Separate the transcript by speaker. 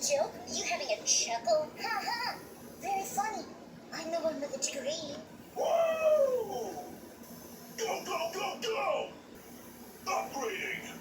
Speaker 1: joke? You having a chuckle? Ha ha! Very funny. I'm the one with the degree.
Speaker 2: Woo! Go, go, go, go! Upgrading!